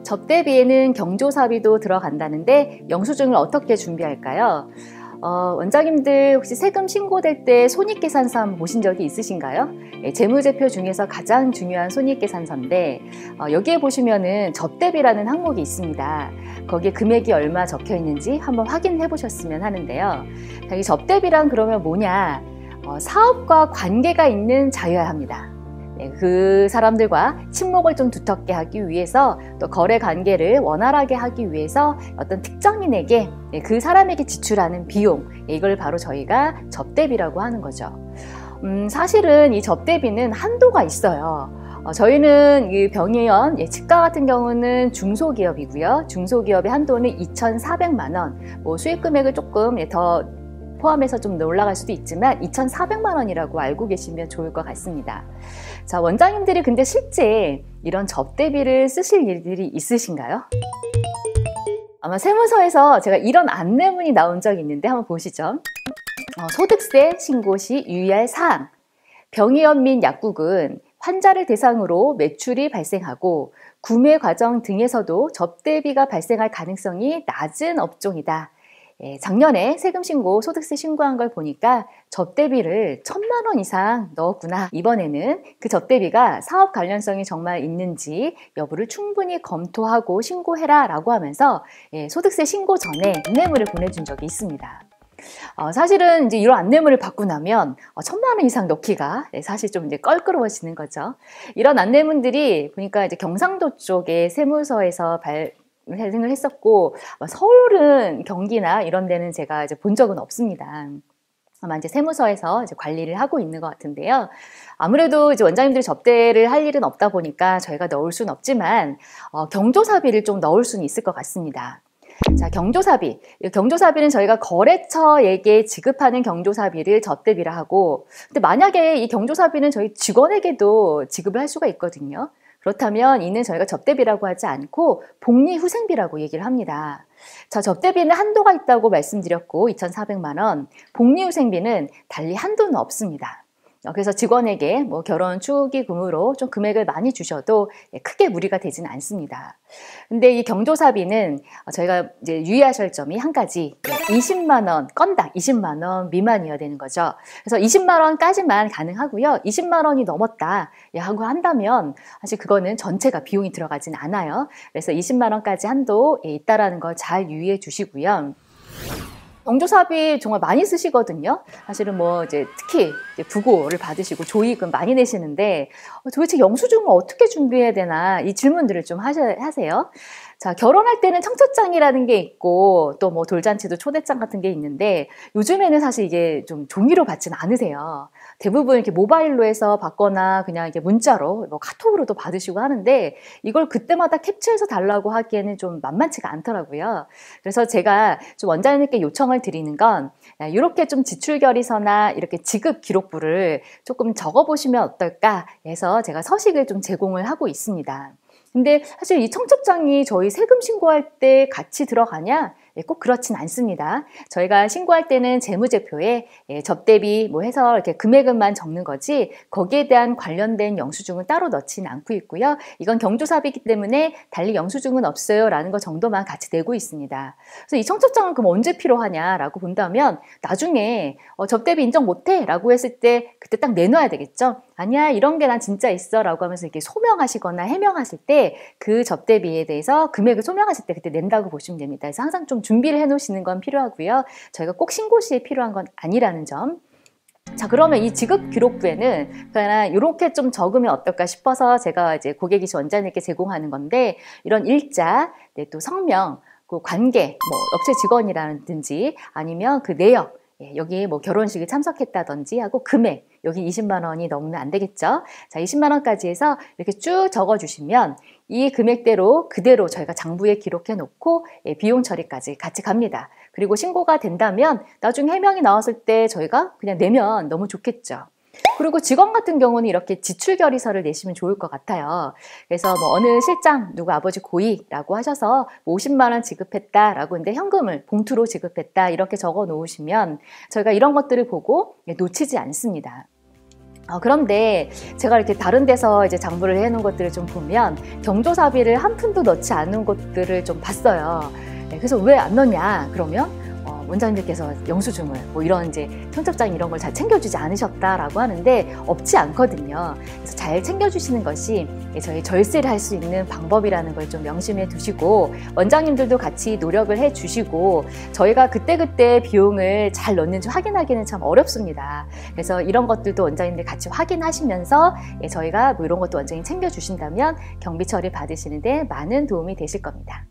접대비에는 경조사비도 들어간다는데 영수증을 어떻게 준비할까요? 원장님들 혹시 세금 신고될 때 손익계산서 한번 보신 적이 있으신가요? 재무제표 중에서 가장 중요한 손익계산서인데 여기에 보시면은 접대비라는 항목이 있습니다. 거기에 금액이 얼마 적혀 있는지 한번 확인해 보셨으면 하는데요. 이 접대비란 그러면 뭐냐? 사업과 관계가 있는 자여야 합니다. 그 사람들과 친목을 좀 두텁게 하기 위해서 또 거래 관계를 원활하게 하기 위해서 어떤 특정인에게 그 사람에게 지출하는 비용, 이걸 바로 저희가 접대비라고 하는 거죠. 사실은 이 접대비는 한도가 있어요. 저희는 이 병의원, 치과 같은 경우는 중소기업이고요. 중소기업의 한도는 2,400만 원, 수익 금액을 조금 더 포함해서 좀 올라갈 수도 있지만 2,400만 원이라고 알고 계시면 좋을 것 같습니다. 자, 원장님들이 근데 실제 이런 접대비를 쓰실 일들이 있으신가요? 아마 세무서에서 제가 이런 안내문이 나온 적이 있는데 한번 보시죠. 소득세 신고 시 유의할 사항. 병의원 및 약국은 환자를 대상으로 매출이 발생하고 구매 과정 등에서도 접대비가 발생할 가능성이 낮은 업종이다. 작년에 세금 신고, 소득세 신고한 걸 보니까 접대비를 1,000만 원 이상 넣었구나. 이번에는 그 접대비가 사업 관련성이 정말 있는지 여부를 충분히 검토하고 신고해라 라고 하면서 소득세 신고 전에 안내문을 보내준 적이 있습니다. 사실은 이제 이런 안내문을 받고 나면 1,000만 원 이상 넣기가 사실 좀 이제 껄끄러워지는 거죠. 이런 안내문들이 보니까 이제 경상도 쪽의 세무서에서 발생을 했었고, 서울은 경기나 이런 데는 제가 이제 본 적은 없습니다. 아마 이제 세무서에서 이제 관리를 하고 있는 것 같은데요. 아무래도 이제 원장님들이 접대를 할 일은 없다 보니까 저희가 넣을 수는 없지만, 경조사비를 좀 넣을 수는 있을 것 같습니다. 자, 경조사비. 경조사비는 저희가 거래처에게 지급하는 경조사비를 접대비라 하고, 근데 만약에 이 경조사비는 저희 직원에게도 지급을 할 수가 있거든요. 그렇다면 이는 저희가 접대비라고 하지 않고 복리후생비라고 얘기를 합니다. 자, 접대비는 한도가 있다고 말씀드렸고 2,400만 원, 복리후생비는 달리 한도는 없습니다. 그래서 직원에게 결혼 축의금으로 좀 금액을 많이 주셔도 크게 무리가 되지는 않습니다. 근데 이 경조사비는 저희가 이제 유의하실 점이 한 가지, 20만 원, 건당 20만 원 미만이어야 되는 거죠. 그래서 20만 원까지만 가능하고요. 20만 원이 넘었다 하고 한다면 사실 그거는 전체가 비용이 들어가진 않아요. 그래서 20만 원까지 한도 있다라는 걸 잘 유의해 주시고요. 경조사비 정말 많이 쓰시거든요. 사실은 이제 특히 부고를 받으시고 조의금 많이 내시는데 도대체 영수증을 어떻게 준비해야 되나 이 질문들을 좀 하세요. 자, 결혼할 때는 청첩장이라는 게 있고 또 돌잔치도 초대장 같은 게 있는데 요즘에는 사실 이게 좀 종이로 받지는 않으세요. 대부분 이렇게 모바일로 해서 받거나 그냥 이렇게 문자로 카톡으로도 받으시고 하는데 이걸 그때마다 캡처해서 달라고 하기에는 좀 만만치가 않더라고요. 그래서 제가 좀 원장님께 요청을 드리는 건 이렇게 좀 지출결의서나 이렇게 지급 기록부를 조금 적어보시면 어떨까 해서 제가 서식을 좀 제공을 하고 있습니다. 근데 사실 이 청첩장이 저희 세금 신고할 때 같이 들어가냐? 꼭 그렇진 않습니다. 저희가 신고할 때는 재무제표에 접대비 해서 이렇게 금액은만 적는 거지 거기에 대한 관련된 영수증은 따로 넣지는 않고 있고요. 이건 경조사비이기 때문에 달리 영수증은 없어요 라는 거 정도만 같이 내고 있습니다. 그래서 이 청첩장은 그럼 언제 필요하냐라고 본다면 나중에 접대비 인정 못해 라고 했을 때 그때 딱 내놔야 되겠죠. 아니야 이런 게 난 진짜 있어 라고 하면서 이렇게 소명하시거나 해명하실 때 그 접대비에 대해서 금액을 소명하실 때 그때 낸다고 보시면 됩니다. 그래서 항상 좀 준비를 해 놓으시는 건 필요하고요. 저희가 꼭 신고 시에 필요한 건 아니라는 점. 자, 그러면 이 지급 기록부에는 그냥 이렇게 좀 적으면 어떨까 싶어서 제가 이제 고객이신 원장님께 제공하는 건데 이런 일자, 또 성명, 그 관계, 업체 직원이라든지 아니면 그 내역, 여기 결혼식에 참석했다든지 하고 금액, 여기 20만 원이 넘으면 안 되겠죠. 자, 20만 원까지 해서 이렇게 쭉 적어주시면 이 금액대로 그대로 저희가 장부에 기록해 놓고 비용 처리까지 같이 갑니다. 그리고 신고가 된다면 나중에 해명이 나왔을 때 저희가 그냥 내면 너무 좋겠죠. 그리고 직원 같은 경우는 이렇게 지출결의서를 내시면 좋을 것 같아요. 그래서 어느 실장 누구 아버지 고이라고 하셔서 50만 원 지급했다라고 근데 현금을 봉투로 지급했다 이렇게 적어 놓으시면 저희가 이런 것들을 보고 놓치지 않습니다. 그런데 제가 이렇게 다른 데서 이제 장부를 해놓은 것들을 좀 보면 경조사비를 한 푼도 넣지 않은 곳들을 좀 봤어요. 그래서 왜 안 넣냐? 그러면 원장님들께서 영수증을 뭐 이런 이제 청첩장 이런 걸 잘 챙겨주지 않으셨다라고 하는데 없지 않거든요. 그래서 잘 챙겨주시는 것이 저희 절세를 할 수 있는 방법이라는 걸 좀 명심해 두시고 원장님들도 같이 노력을 해 주시고 저희가 그때그때 비용을 잘 넣는지 확인하기는 참 어렵습니다. 그래서 이런 것들도 원장님들 같이 확인하시면서 저희가 뭐 이런 것도 원장님 챙겨주신다면 경비 처리 받으시는데 많은 도움이 되실 겁니다.